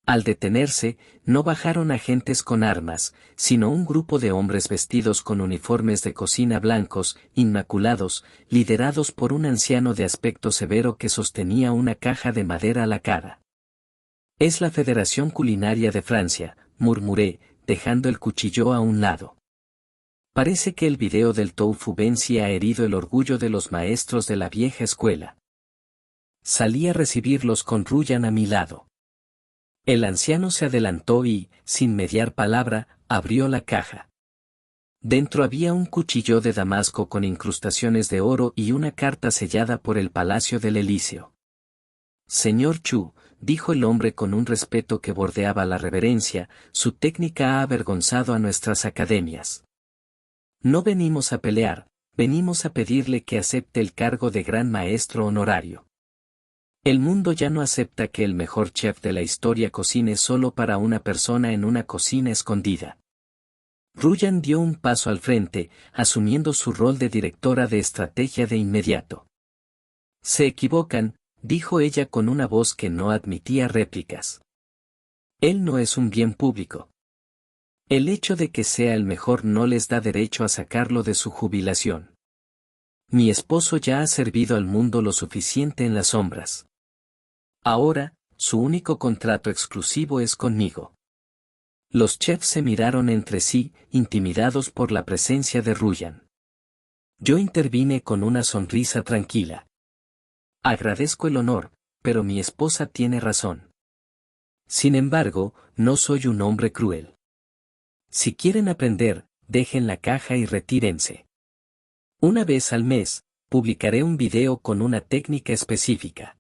Al detenerse, no bajaron agentes con armas, sino un grupo de hombres vestidos con uniformes de cocina blancos, inmaculados, liderados por un anciano de aspecto severo que sostenía una caja de madera a la cara. «Es la Federación Culinaria de Francia», murmuré, dejando el cuchillo a un lado. Parece que el video del tofu Benzi ha herido el orgullo de los maestros de la vieja escuela. Salí a recibirlos con Ryan a mi lado. El anciano se adelantó y, sin mediar palabra, abrió la caja. Dentro había un cuchillo de damasco con incrustaciones de oro y una carta sellada por el Palacio del Elíseo. «Señor Chu», dijo el hombre con un respeto que bordeaba la reverencia, «su técnica ha avergonzado a nuestras academias. No venimos a pelear, venimos a pedirle que acepte el cargo de gran maestro honorario. El mundo ya no acepta que el mejor chef de la historia cocine solo para una persona en una cocina escondida». Ryan dio un paso al frente, asumiendo su rol de directora de estrategia de inmediato. «Se equivocan», dijo ella con una voz que no admitía réplicas. «Él no es un bien público. El hecho de que sea el mejor no les da derecho a sacarlo de su jubilación. Mi esposo ya ha servido al mundo lo suficiente en las sombras. Ahora, su único contrato exclusivo es conmigo». Los chefs se miraron entre sí, intimidados por la presencia de Ryan. Yo intervine con una sonrisa tranquila. «Agradezco el honor, pero mi esposa tiene razón. Sin embargo, no soy un hombre cruel. Si quieren aprender, dejen la caja y retírense. Una vez al mes, publicaré un video con una técnica específica.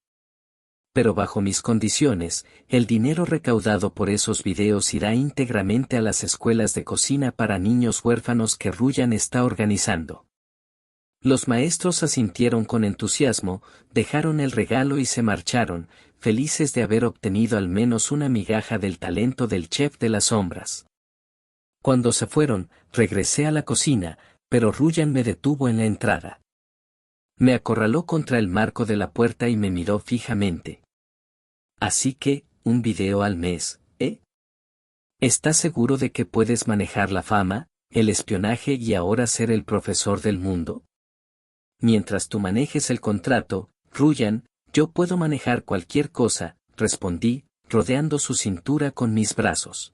Pero bajo mis condiciones, el dinero recaudado por esos videos irá íntegramente a las escuelas de cocina para niños huérfanos que Ryan está organizando». Los maestros asintieron con entusiasmo, dejaron el regalo y se marcharon, felices de haber obtenido al menos una migaja del talento del chef de las sombras. Cuando se fueron, regresé a la cocina, pero Ryan me detuvo en la entrada. Me acorraló contra el marco de la puerta y me miró fijamente. «Así que, un video al mes, ¿eh? ¿Estás seguro de que puedes manejar la fama, el espionaje y ahora ser el profesor del mundo? Mientras tú manejes el contrato, Ryan, yo puedo manejar cualquier cosa», respondí, rodeando su cintura con mis brazos.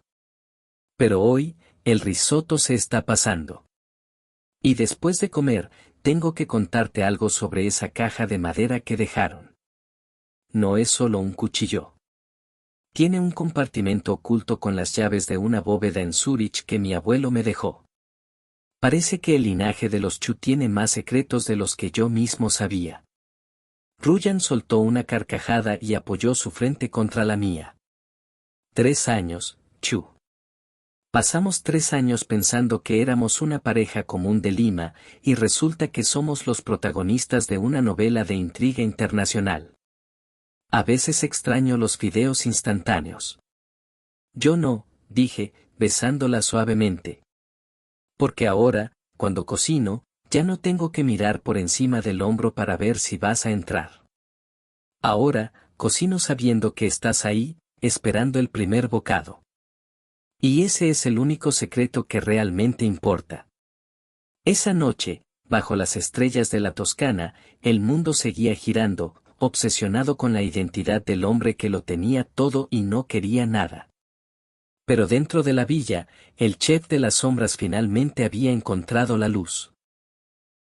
«Pero hoy, el risotto se está pasando. Y después de comer, tengo que contarte algo sobre esa caja de madera que dejaron. No es solo un cuchillo. Tiene un compartimento oculto con las llaves de una bóveda en Zúrich que mi abuelo me dejó. Parece que el linaje de los Chu tiene más secretos de los que yo mismo sabía». Ryan soltó una carcajada y apoyó su frente contra la mía. 3 años, Chu. Pasamos 3 años pensando que éramos una pareja común de Lima, y resulta que somos los protagonistas de una novela de intriga internacional. A veces extraño los videos instantáneos. «Yo no», dije, besándola suavemente. «Porque ahora, cuando cocino, ya no tengo que mirar por encima del hombro para ver si vas a entrar. Ahora, cocino sabiendo que estás ahí, esperando el primer bocado. Y ese es el único secreto que realmente importa». Esa noche, bajo las estrellas de la Toscana, el mundo seguía girando, obsesionado con la identidad del hombre que lo tenía todo y no quería nada. Pero dentro de la villa, el chef de las sombras finalmente había encontrado la luz.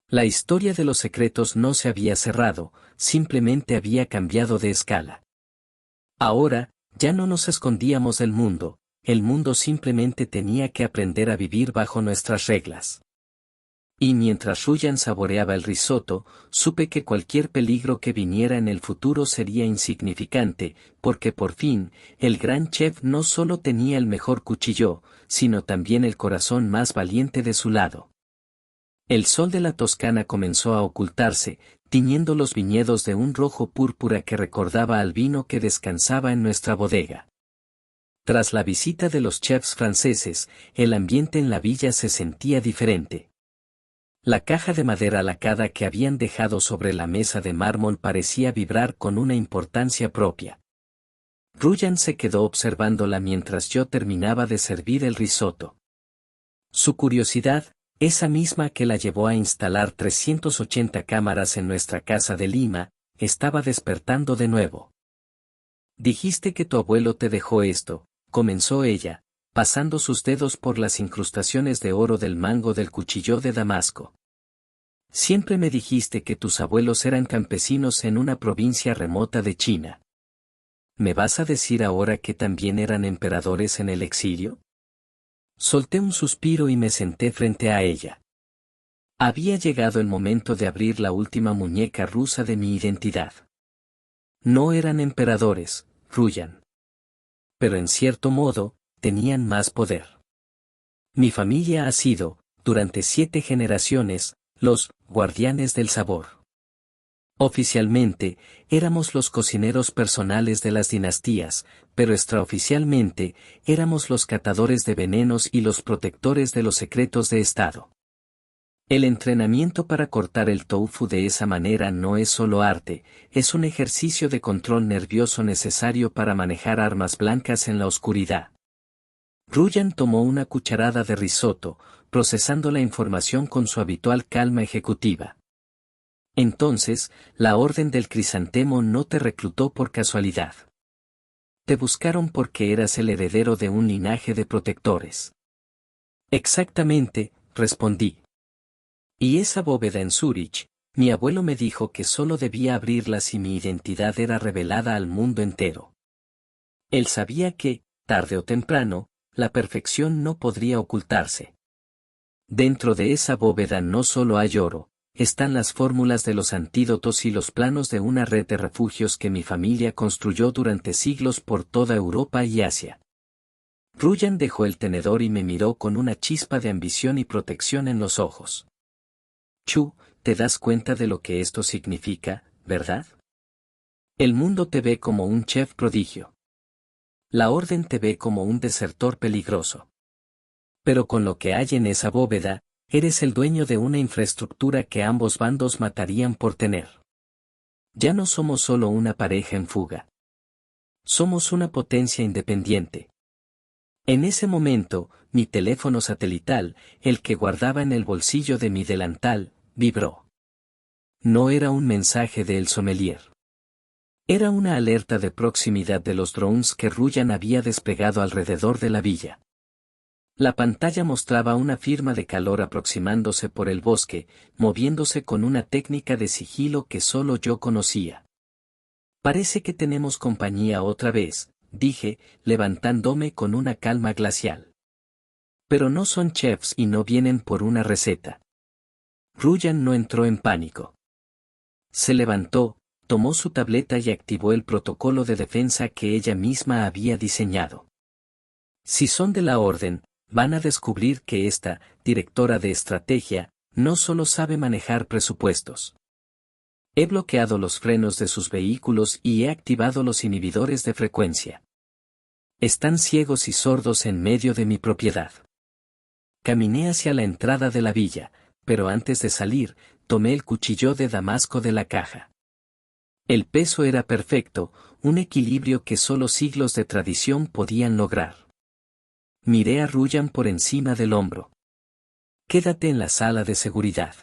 La historia de los secretos no se había cerrado, simplemente había cambiado de escala. Ahora, ya no nos escondíamos del mundo, el mundo simplemente tenía que aprender a vivir bajo nuestras reglas. Y mientras Ryan saboreaba el risotto, supe que cualquier peligro que viniera en el futuro sería insignificante, porque por fin, el gran chef no solo tenía el mejor cuchillo, sino también el corazón más valiente de su lado. El sol de la Toscana comenzó a ocultarse, tiñendo los viñedos de un rojo púrpura que recordaba al vino que descansaba en nuestra bodega. Tras la visita de los chefs franceses, el ambiente en la villa se sentía diferente. La caja de madera lacada que habían dejado sobre la mesa de mármol parecía vibrar con una importancia propia. Ruyan se quedó observándola mientras yo terminaba de servir el risotto. Su curiosidad, esa misma que la llevó a instalar 380 cámaras en nuestra casa de Lima, estaba despertando de nuevo. Dijiste que tu abuelo te dejó esto, comenzó ella, pasando sus dedos por las incrustaciones de oro del mango del cuchillo de Damasco. Siempre me dijiste que tus abuelos eran campesinos en una provincia remota de China. ¿Me vas a decir ahora que también eran emperadores en el exilio? Solté un suspiro y me senté frente a ella. Había llegado el momento de abrir la última muñeca rusa de mi identidad. No eran emperadores, Ruyan. Pero en cierto modo, tenían más poder. Mi familia ha sido, durante 7 generaciones, los guardianes del sabor. Oficialmente, éramos los cocineros personales de las dinastías, pero extraoficialmente, éramos los catadores de venenos y los protectores de los secretos de Estado. El entrenamiento para cortar el tofu de esa manera no es solo arte, es un ejercicio de control nervioso necesario para manejar armas blancas en la oscuridad. Ruyan tomó una cucharada de risotto, procesando la información con su habitual calma ejecutiva. Entonces, la Orden del Crisantemo no te reclutó por casualidad. Te buscaron porque eras el heredero de un linaje de protectores. Exactamente, respondí. Y esa bóveda en Zúrich, mi abuelo me dijo que solo debía abrirla si mi identidad era revelada al mundo entero. Él sabía que, tarde o temprano, la perfección no podría ocultarse. Dentro de esa bóveda no solo hay oro, están las fórmulas de los antídotos y los planos de una red de refugios que mi familia construyó durante siglos por toda Europa y Asia. Ruyan dejó el tenedor y me miró con una chispa de ambición y protección en los ojos. Chu, ¿te das cuenta de lo que esto significa, verdad? El mundo te ve como un chef prodigio. La orden te ve como un desertor peligroso. Pero con lo que hay en esa bóveda, eres el dueño de una infraestructura que ambos bandos matarían por tener. Ya no somos solo una pareja en fuga. Somos una potencia independiente. En ese momento, mi teléfono satelital, el que guardaba en el bolsillo de mi delantal, vibró. No era un mensaje de El Sommelier. Era una alerta de proximidad de los drones que Ruyan había desplegado alrededor de la villa. La pantalla mostraba una firma de calor aproximándose por el bosque, moviéndose con una técnica de sigilo que solo yo conocía. Parece que tenemos compañía otra vez, dije, levantándome con una calma glacial. Pero no son chefs y no vienen por una receta. Ruyan no entró en pánico. Se levantó, tomó su tableta y activó el protocolo de defensa que ella misma había diseñado. Si son de la orden, van a descubrir que esta, directora de estrategia, no solo sabe manejar presupuestos. He bloqueado los frenos de sus vehículos y he activado los inhibidores de frecuencia. Están ciegos y sordos en medio de mi propiedad. Caminé hacia la entrada de la villa, pero antes de salir, tomé el cuchillo de Damasco de la caja. El peso era perfecto, un equilibrio que solo siglos de tradición podían lograr. Miré a Ruyan por encima del hombro. Quédate en la sala de seguridad.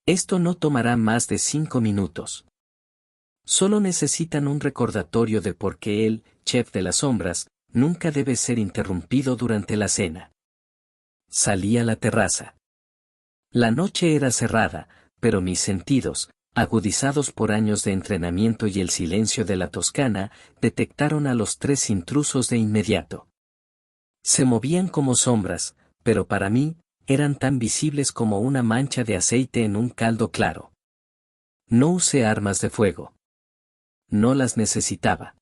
Esto no tomará más de 5 minutos. Solo necesitan un recordatorio de por qué el chef de las sombras nunca debe ser interrumpido durante la cena. Salí a la terraza. La noche era cerrada, pero mis sentidos, agudizados por años de entrenamiento y el silencio de la Toscana, detectaron a los 3 intrusos de inmediato. Se movían como sombras, pero para mí, eran tan visibles como una mancha de aceite en un caldo claro. No usé armas de fuego. No las necesitaba.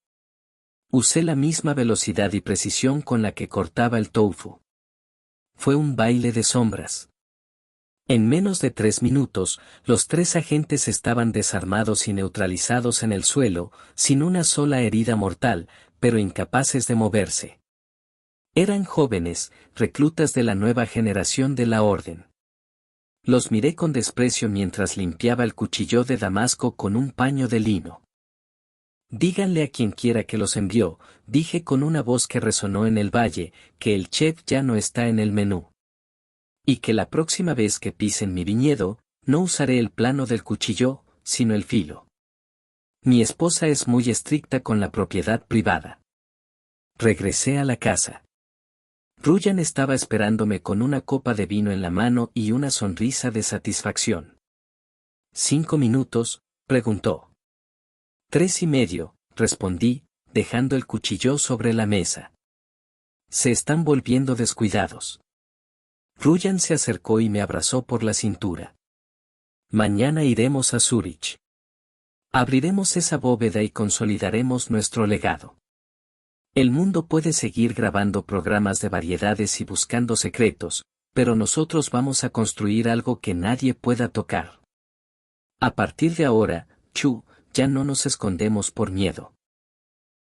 Usé la misma velocidad y precisión con la que cortaba el tofu. Fue un baile de sombras. En menos de 3 minutos, los 3 agentes estaban desarmados y neutralizados en el suelo, sin una sola herida mortal, pero incapaces de moverse. Eran jóvenes, reclutas de la nueva generación de la orden. Los miré con desprecio mientras limpiaba el cuchillo de Damasco con un paño de lino. Díganle a quien quiera que los envió, dije con una voz que resonó en el valle, que el chef ya no está en el menú. Y que la próxima vez que pisen mi viñedo, no usaré el plano del cuchillo, sino el filo. Mi esposa es muy estricta con la propiedad privada. Regresé a la casa. Ruyan estaba esperándome con una copa de vino en la mano y una sonrisa de satisfacción. ¿5 minutos?, preguntó. 3:30, respondí, dejando el cuchillo sobre la mesa. Se están volviendo descuidados. Ruyan se acercó y me abrazó por la cintura. Mañana iremos a Zúrich. Abriremos esa bóveda y consolidaremos nuestro legado. El mundo puede seguir grabando programas de variedades y buscando secretos, pero nosotros vamos a construir algo que nadie pueda tocar. A partir de ahora, Chu, ya no nos escondemos por miedo.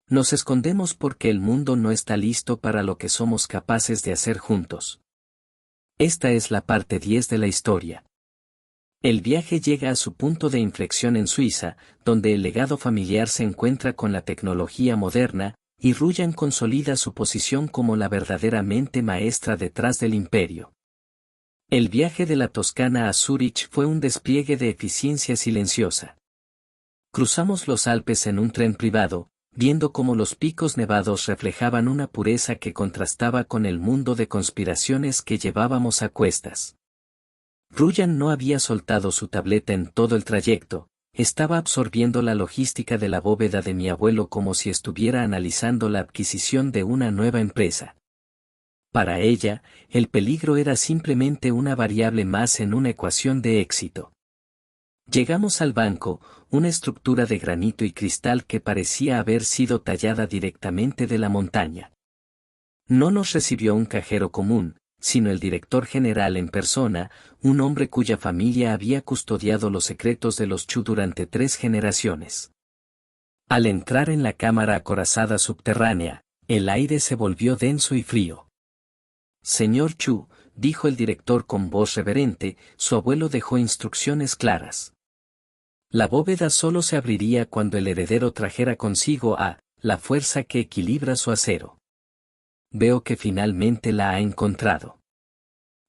Nos escondemos porque el mundo no está listo para lo que somos capaces de hacer juntos. Esta es la parte 10 de la historia. El viaje llega a su punto de inflexión en Suiza, donde el legado familiar se encuentra con la tecnología moderna, y Ruyan consolida su posición como la verdadera mente maestra detrás del imperio. El viaje de la Toscana a Zúrich fue un despliegue de eficiencia silenciosa. Cruzamos los Alpes en un tren privado, viendo cómo los picos nevados reflejaban una pureza que contrastaba con el mundo de conspiraciones que llevábamos a cuestas. Ruyan no había soltado su tableta en todo el trayecto, estaba absorbiendo la logística de la bóveda de mi abuelo como si estuviera analizando la adquisición de una nueva empresa. Para ella, el peligro era simplemente una variable más en una ecuación de éxito. Llegamos al banco, una estructura de granito y cristal que parecía haber sido tallada directamente de la montaña. No nos recibió un cajero común, sino el director general en persona, un hombre cuya familia había custodiado los secretos de los Chu durante 3 generaciones. Al entrar en la cámara acorazada subterránea, el aire se volvió denso y frío. Señor Chu, dijo el director con voz reverente, su abuelo dejó instrucciones claras. La bóveda solo se abriría cuando el heredero trajera consigo la fuerza que equilibra su acero. Veo que finalmente la ha encontrado.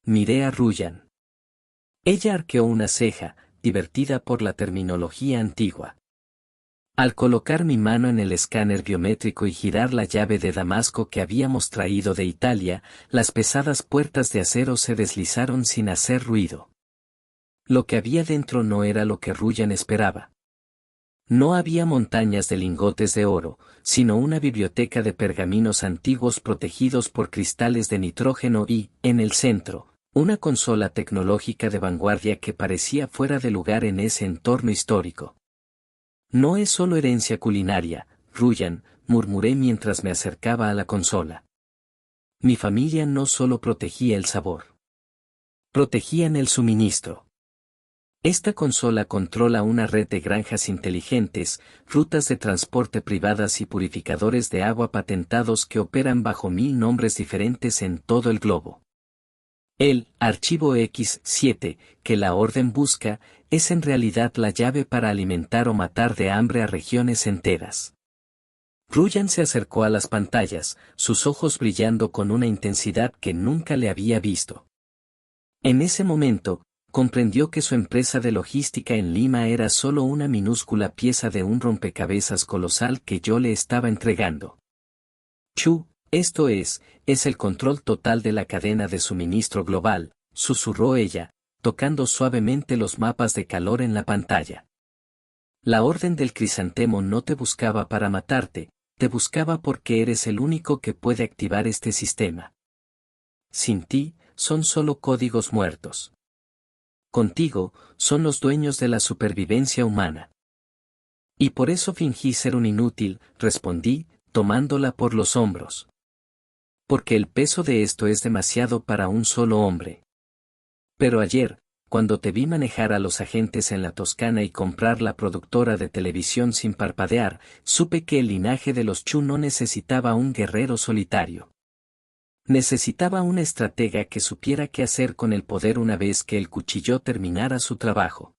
Miré a Ruyan. Ella arqueó una ceja, divertida por la terminología antigua. Al colocar mi mano en el escáner biométrico y girar la llave de damasco que habíamos traído de Italia, las pesadas puertas de acero se deslizaron sin hacer ruido. Lo que había dentro no era lo que Ruyan esperaba. No había montañas de lingotes de oro, sino una biblioteca de pergaminos antiguos protegidos por cristales de nitrógeno y, en el centro, una consola tecnológica de vanguardia que parecía fuera de lugar en ese entorno histórico. No es solo herencia culinaria, Ruyan, murmuré mientras me acercaba a la consola. Mi familia no solo protegía el sabor. Protegían el suministro. Esta consola controla una red de granjas inteligentes, rutas de transporte privadas y purificadores de agua patentados que operan bajo 1000 nombres diferentes en todo el globo. El archivo X7, que la orden busca, es en realidad la llave para alimentar o matar de hambre a regiones enteras. Ruyan se acercó a las pantallas, sus ojos brillando con una intensidad que nunca le había visto. En ese momento, comprendió que su empresa de logística en Lima era solo una minúscula pieza de un rompecabezas colosal que yo le estaba entregando. Chu, esto es el control total de la cadena de suministro global, susurró ella, tocando suavemente los mapas de calor en la pantalla. La orden del crisantemo no te buscaba para matarte, te buscaba porque eres el único que puede activar este sistema. Sin ti, son solo códigos muertos. Contigo, son los dueños de la supervivencia humana. Y por eso fingí ser un inútil, respondí, tomándola por los hombros. Porque el peso de esto es demasiado para un solo hombre. Pero ayer, cuando te vi manejar a los agentes en la Toscana y comprar la productora de televisión sin parpadear, supe que el linaje de los Chu no necesitaba un guerrero solitario. Necesitaba una estratega que supiera qué hacer con el poder una vez que el cuchillo terminara su trabajo.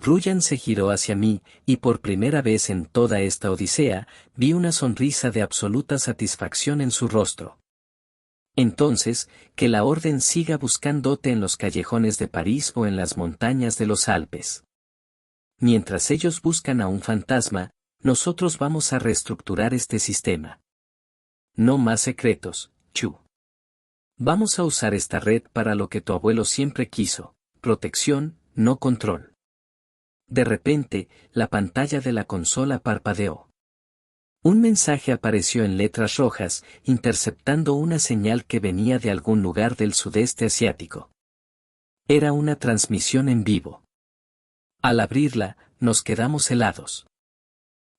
Ruyan se giró hacia mí, y por primera vez en toda esta odisea, vi una sonrisa de absoluta satisfacción en su rostro. Entonces, que la orden siga buscándote en los callejones de París o en las montañas de los Alpes. Mientras ellos buscan a un fantasma, nosotros vamos a reestructurar este sistema. No más secretos, Chu. Vamos a usar esta red para lo que tu abuelo siempre quiso, protección, no control. De repente, la pantalla de la consola parpadeó. Un mensaje apareció en letras rojas, interceptando una señal que venía de algún lugar del sudeste asiático. Era una transmisión en vivo. Al abrirla, nos quedamos helados.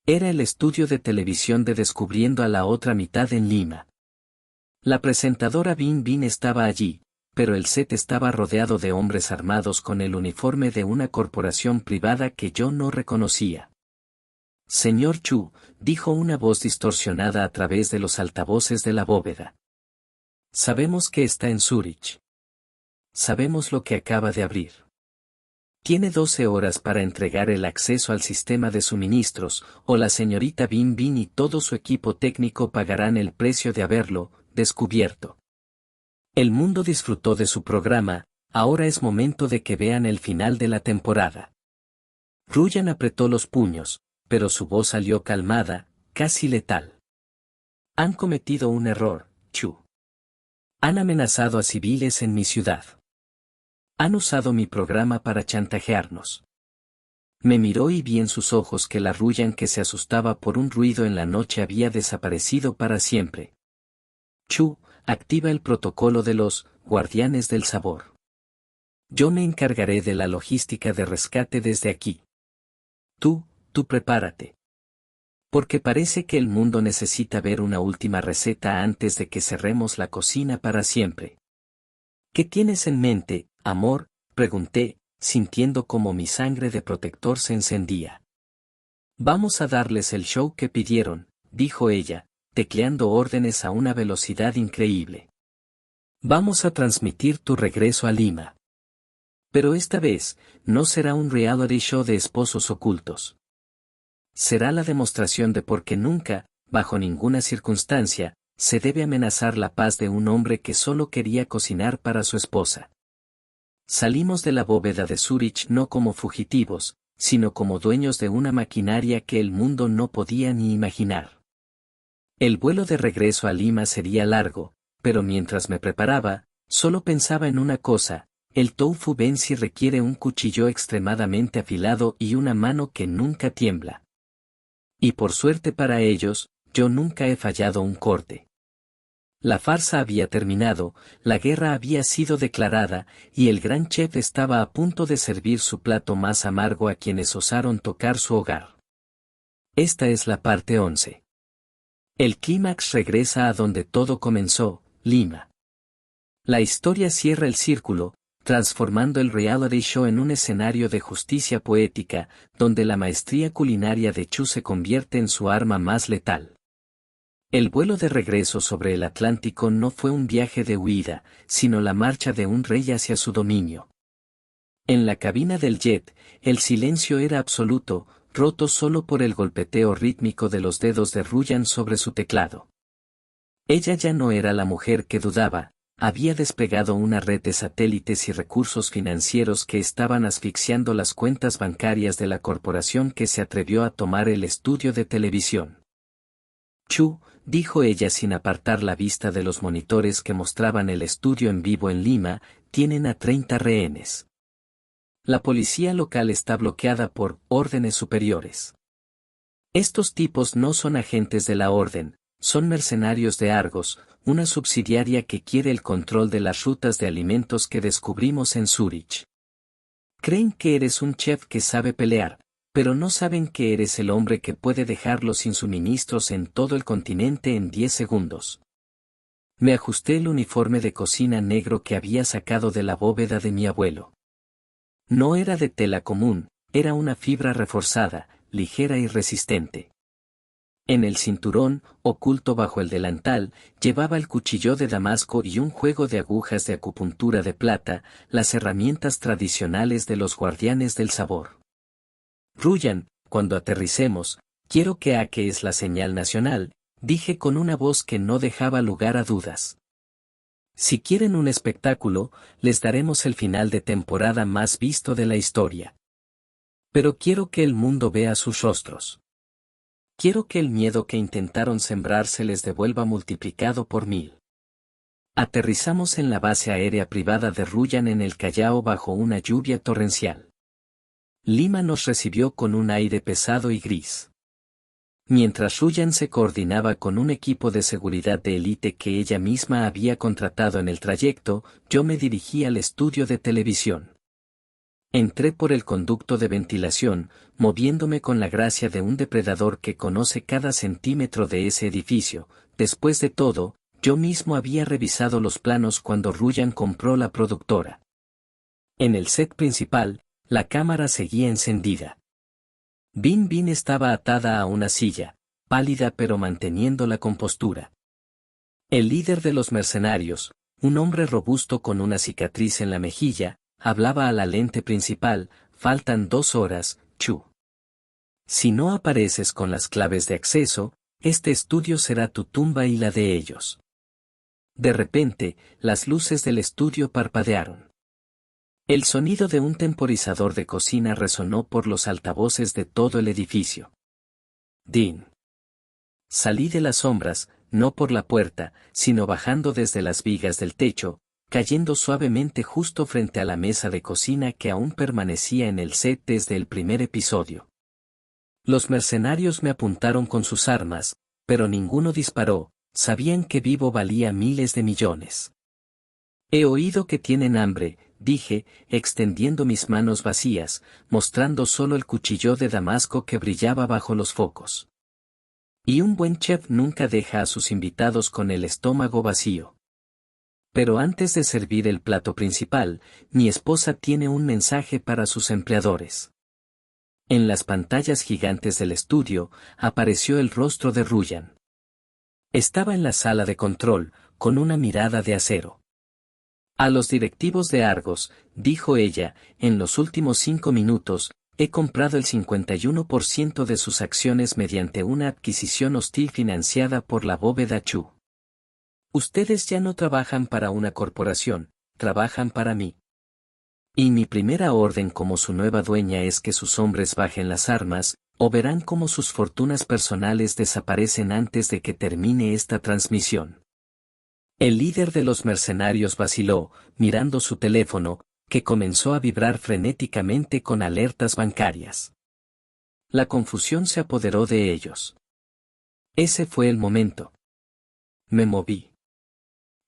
Era el estudio de televisión de Descubriendo a la otra mitad en Lima. La presentadora Bin Bin estaba allí, pero el set estaba rodeado de hombres armados con el uniforme de una corporación privada que yo no reconocía. Señor Chu, dijo una voz distorsionada a través de los altavoces de la bóveda. Sabemos que está en Zúrich. Sabemos lo que acaba de abrir. Tiene 12 horas para entregar el acceso al sistema de suministros, o la señorita Bin Bin y todo su equipo técnico pagarán el precio de haberlo descubierto. El mundo disfrutó de su programa, ahora es momento de que vean el final de la temporada. Ruyan apretó los puños, pero su voz salió calmada, casi letal. Han cometido un error, Chu. Han amenazado a civiles en mi ciudad. Han usado mi programa para chantajearnos. Me miró y vi en sus ojos que la Ruyan que se asustaba por un ruido en la noche había desaparecido para siempre. Chu, activa el protocolo de los guardianes del sabor. Yo me encargaré de la logística de rescate desde aquí. Tú prepárate. Porque parece que el mundo necesita ver una última receta antes de que cerremos la cocina para siempre. ¿Qué tienes en mente, amor?, pregunté, sintiendo como mi sangre de protector se encendía. Vamos a darles el show que pidieron, dijo ella, tecleando órdenes a una velocidad increíble. Vamos a transmitir tu regreso a Lima. Pero esta vez, no será un reality show de esposos ocultos. Será la demostración de por qué nunca, bajo ninguna circunstancia, se debe amenazar la paz de un hombre que solo quería cocinar para su esposa. Salimos de la bóveda de Zúrich no como fugitivos, sino como dueños de una maquinaria que el mundo no podía ni imaginar. El vuelo de regreso a Lima sería largo, pero mientras me preparaba, solo pensaba en una cosa: el tofu Bensi requiere un cuchillo extremadamente afilado y una mano que nunca tiembla. Y por suerte para ellos, yo nunca he fallado un corte. La farsa había terminado, la guerra había sido declarada, y el gran chef estaba a punto de servir su plato más amargo a quienes osaron tocar su hogar. Esta es la parte 11. El clímax regresa a donde todo comenzó, Lima. La historia cierra el círculo, transformando el reality show en un escenario de justicia poética, donde la maestría culinaria de Chu se convierte en su arma más letal. El vuelo de regreso sobre el Atlántico no fue un viaje de huida, sino la marcha de un rey hacia su dominio. En la cabina del jet, el silencio era absoluto, roto solo por el golpeteo rítmico de los dedos de Ruyan sobre su teclado. Ella ya no era la mujer que dudaba. Había desplegado una red de satélites y recursos financieros que estaban asfixiando las cuentas bancarias de la corporación que se atrevió a tomar el estudio de televisión. Chu, dijo ella sin apartar la vista de los monitores que mostraban el estudio en vivo en Lima, tienen a 30 rehenes. La policía local está bloqueada por órdenes superiores. Estos tipos no son agentes de la orden, son mercenarios de Argos, una subsidiaria que quiere el control de las rutas de alimentos que descubrimos en Zúrich. Creen que eres un chef que sabe pelear, pero no saben que eres el hombre que puede dejarlos sin suministros en todo el continente en 10 segundos. Me ajusté el uniforme de cocina negro que había sacado de la bóveda de mi abuelo. No era de tela común, era una fibra reforzada, ligera y resistente. En el cinturón, oculto bajo el delantal, llevaba el cuchillo de Damasco y un juego de agujas de acupuntura de plata, las herramientas tradicionales de los guardianes del sabor. Ruyan, cuando aterricemos, quiero que Ake es la señal nacional, dije con una voz que no dejaba lugar a dudas. Si quieren un espectáculo, les daremos el final de temporada más visto de la historia. Pero quiero que el mundo vea sus rostros. Quiero que el miedo que intentaron sembrar se les devuelva multiplicado por 1000. Aterrizamos en la base aérea privada de Ruyan en el Callao bajo una lluvia torrencial. Lima nos recibió con un aire pesado y gris. Mientras Ruyan se coordinaba con un equipo de seguridad de élite que ella misma había contratado en el trayecto, yo me dirigí al estudio de televisión. Entré por el conducto de ventilación, moviéndome con la gracia de un depredador que conoce cada centímetro de ese edificio. Después de todo, yo mismo había revisado los planos cuando Ruyan compró la productora. En el set principal, la cámara seguía encendida. Bin Bin estaba atada a una silla, pálida pero manteniendo la compostura. El líder de los mercenarios, un hombre robusto con una cicatriz en la mejilla, hablaba a la lente principal: faltan 2 horas, Chu. Si no apareces con las claves de acceso, este estudio será tu tumba y la de ellos. De repente, las luces del estudio parpadearon. El sonido de un temporizador de cocina resonó por los altavoces de todo el edificio. Din. Salí de las sombras, no por la puerta, sino bajando desde las vigas del techo, cayendo suavemente justo frente a la mesa de cocina que aún permanecía en el set desde el primer episodio. Los mercenarios me apuntaron con sus armas, pero ninguno disparó, sabían que vivo valía miles de millones. He oído que tienen hambre, dije, extendiendo mis manos vacías, mostrando solo el cuchillo de Damasco que brillaba bajo los focos. Y un buen chef nunca deja a sus invitados con el estómago vacío. Pero antes de servir el plato principal, mi esposa tiene un mensaje para sus empleadores. En las pantallas gigantes del estudio, apareció el rostro de Ruyan. Estaba en la sala de control, con una mirada de acero. A los directivos de Argos, dijo ella, en los últimos 5 minutos, he comprado el 51% de sus acciones mediante una adquisición hostil financiada por la bóveda Chu. Ustedes ya no trabajan para una corporación, trabajan para mí. Y mi primera orden como su nueva dueña es que sus hombres bajen las armas, o verán cómo sus fortunas personales desaparecen antes de que termine esta transmisión. El líder de los mercenarios vaciló, mirando su teléfono, que comenzó a vibrar frenéticamente con alertas bancarias. La confusión se apoderó de ellos. Ese fue el momento. Me moví.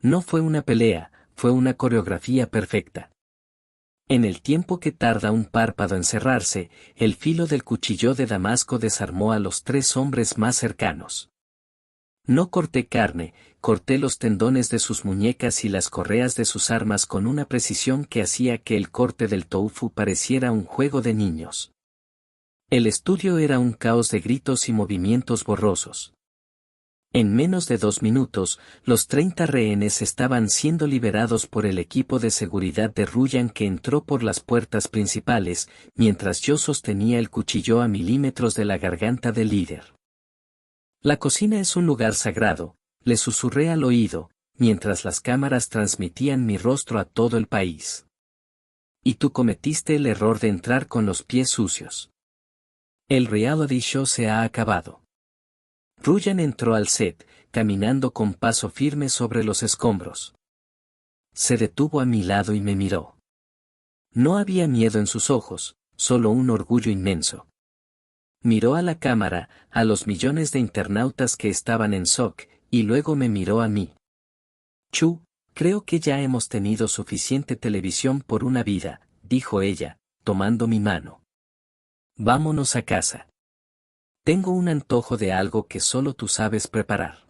No fue una pelea, fue una coreografía perfecta. En el tiempo que tarda un párpado en cerrarse, el filo del cuchillo de Damasco desarmó a los 3 hombres más cercanos. No corté carne, corté los tendones de sus muñecas y las correas de sus armas con una precisión que hacía que el corte del tofu pareciera un juego de niños. El estudio era un caos de gritos y movimientos borrosos. En menos de 2 minutos, los 30 rehenes estaban siendo liberados por el equipo de seguridad de Ruyan que entró por las puertas principales, mientras yo sostenía el cuchillo a milímetros de la garganta del líder. La cocina es un lugar sagrado, le susurré al oído, mientras las cámaras transmitían mi rostro a todo el país. Y tú cometiste el error de entrar con los pies sucios. El reality show se ha acabado. Ruyan entró al set, caminando con paso firme sobre los escombros. Se detuvo a mi lado y me miró. No había miedo en sus ojos, solo un orgullo inmenso. Miró a la cámara, a los millones de internautas que estaban en shock, y luego me miró a mí. Chu, creo que ya hemos tenido suficiente televisión por una vida, dijo ella, tomando mi mano. Vámonos a casa. Tengo un antojo de algo que solo tú sabes preparar.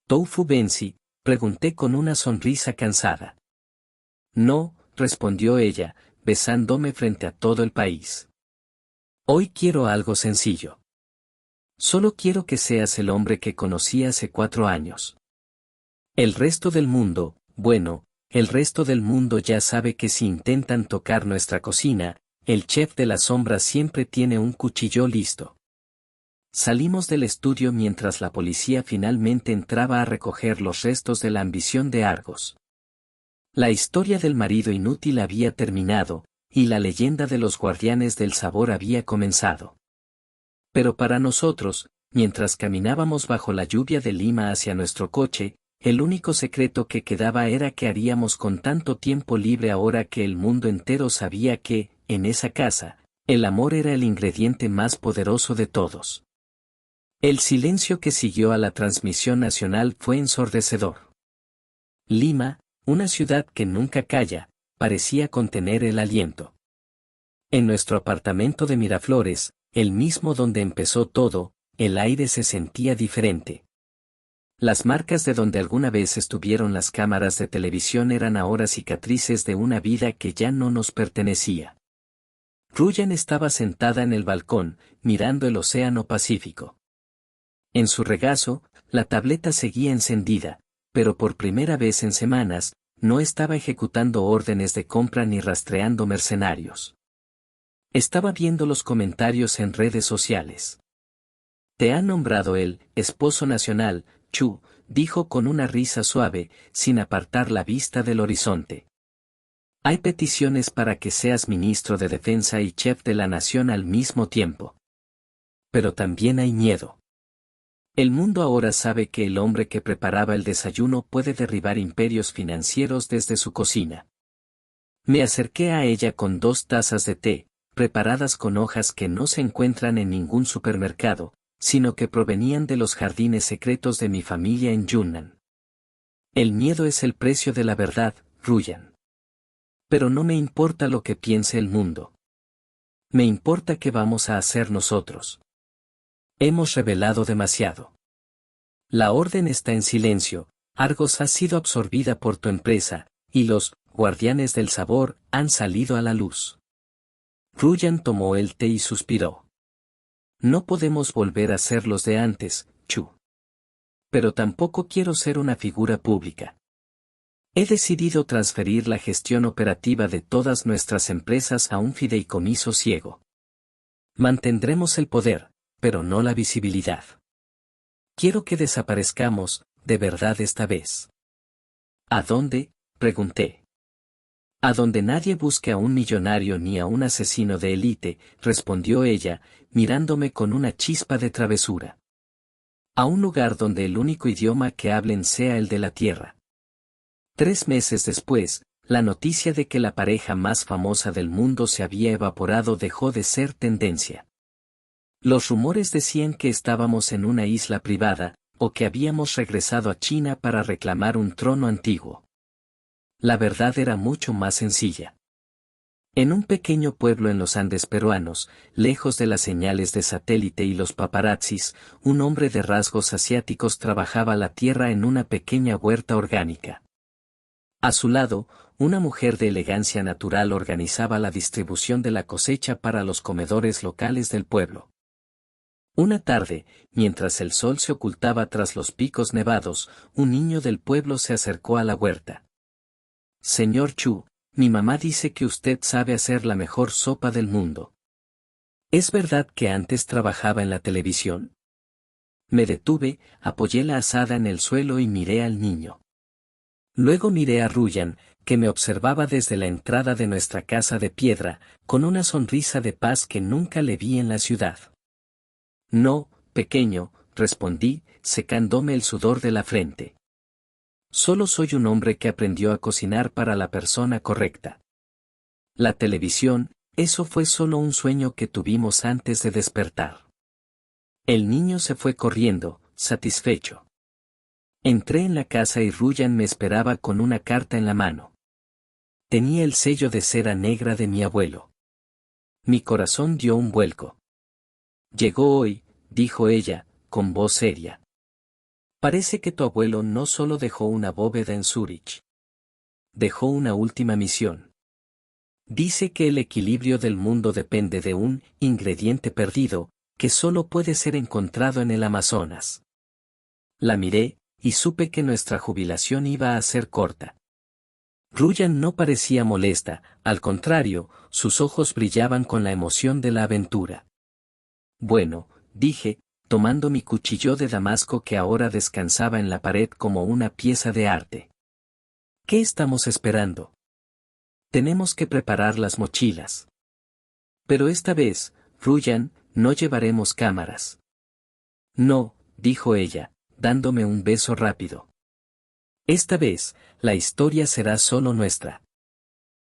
¿Tofu Bensi?, pregunté con una sonrisa cansada. No, respondió ella, besándome frente a todo el país. Hoy quiero algo sencillo. Solo quiero que seas el hombre que conocí hace 4 años. El resto del mundo, bueno, el resto del mundo ya sabe que si intentan tocar nuestra cocina, el chef de la sombra siempre tiene un cuchillo listo. Salimos del estudio mientras la policía finalmente entraba a recoger los restos de la ambición de Argos. La historia del marido inútil había terminado, y la leyenda de los guardianes del sabor había comenzado. Pero para nosotros, mientras caminábamos bajo la lluvia de Lima hacia nuestro coche, el único secreto que quedaba era qué haríamos con tanto tiempo libre ahora que el mundo entero sabía que, en esa casa, el amor era el ingrediente más poderoso de todos. El silencio que siguió a la transmisión nacional fue ensordecedor. Lima, una ciudad que nunca calla, parecía contener el aliento. En nuestro apartamento de Miraflores, el mismo donde empezó todo, el aire se sentía diferente. Las marcas de donde alguna vez estuvieron las cámaras de televisión eran ahora cicatrices de una vida que ya no nos pertenecía. Ruyan estaba sentada en el balcón, mirando el océano Pacífico. En su regazo, la tableta seguía encendida, pero por primera vez en semanas, no estaba ejecutando órdenes de compra ni rastreando mercenarios. Estaba viendo los comentarios en redes sociales. «Te ha nombrado el esposo nacional, Chu», dijo con una risa suave, sin apartar la vista del horizonte. «Hay peticiones para que seas ministro de Defensa y chef de la nación al mismo tiempo. Pero también hay miedo. El mundo ahora sabe que el hombre que preparaba el desayuno puede derribar imperios financieros desde su cocina». Me acerqué a ella con 2 tazas de té, preparadas con hojas que no se encuentran en ningún supermercado, sino que provenían de los jardines secretos de mi familia en Yunnan. «El miedo es el precio de la verdad, Ruyan. Pero no me importa lo que piense el mundo. Me importa qué vamos a hacer nosotros. Hemos revelado demasiado. La orden está en silencio, Argos ha sido absorbida por tu empresa, y los guardianes del sabor han salido a la luz». Ruyan tomó el té y suspiró. «No podemos volver a ser los de antes, Chu. Pero tampoco quiero ser una figura pública. He decidido transferir la gestión operativa de todas nuestras empresas a un fideicomiso ciego. Mantendremos el poder, pero no la visibilidad. Quiero que desaparezcamos, de verdad esta vez». «¿A dónde?», pregunté. «A donde nadie busque a un millonario ni a un asesino de élite», respondió ella, mirándome con una chispa de travesura. «A un lugar donde el único idioma que hablen sea el de la tierra». 3 meses después, la noticia de que la pareja más famosa del mundo se había evaporado dejó de ser tendencia. Los rumores decían que estábamos en una isla privada, o que habíamos regresado a China para reclamar un trono antiguo. La verdad era mucho más sencilla. En un pequeño pueblo en los Andes peruanos, lejos de las señales de satélite y los paparazzis, un hombre de rasgos asiáticos trabajaba la tierra en una pequeña huerta orgánica. A su lado, una mujer de elegancia natural organizaba la distribución de la cosecha para los comedores locales del pueblo. Una tarde, mientras el sol se ocultaba tras los picos nevados, un niño del pueblo se acercó a la huerta. «Señor Chu, mi mamá dice que usted sabe hacer la mejor sopa del mundo. ¿Es verdad que antes trabajaba en la televisión?». Me detuve, apoyé la azada en el suelo y miré al niño. Luego miré a Ruyan, que me observaba desde la entrada de nuestra casa de piedra, con una sonrisa de paz que nunca le vi en la ciudad. «No, pequeño», respondí, secándome el sudor de la frente. «Solo soy un hombre que aprendió a cocinar para la persona correcta. La televisión, eso fue solo un sueño que tuvimos antes de despertar». El niño se fue corriendo, satisfecho. Entré en la casa y Ruyan me esperaba con una carta en la mano. Tenía el sello de cera negra de mi abuelo. Mi corazón dio un vuelco. «Llegó hoy», dijo ella, con voz seria. «Parece que tu abuelo no solo dejó una bóveda en Zúrich. Dejó una última misión. Dice que el equilibrio del mundo depende de un ingrediente perdido, que solo puede ser encontrado en el Amazonas». La miré, y supe que nuestra jubilación iba a ser corta. Ruyan no parecía molesta, al contrario, sus ojos brillaban con la emoción de la aventura. Bueno, dije, tomando mi cuchillo de damasco que ahora descansaba en la pared como una pieza de arte. ¿Qué estamos esperando? Tenemos que preparar las mochilas. Pero esta vez, Ruyan, no llevaremos cámaras. No, dijo ella, dándome un beso rápido. Esta vez, la historia será solo nuestra.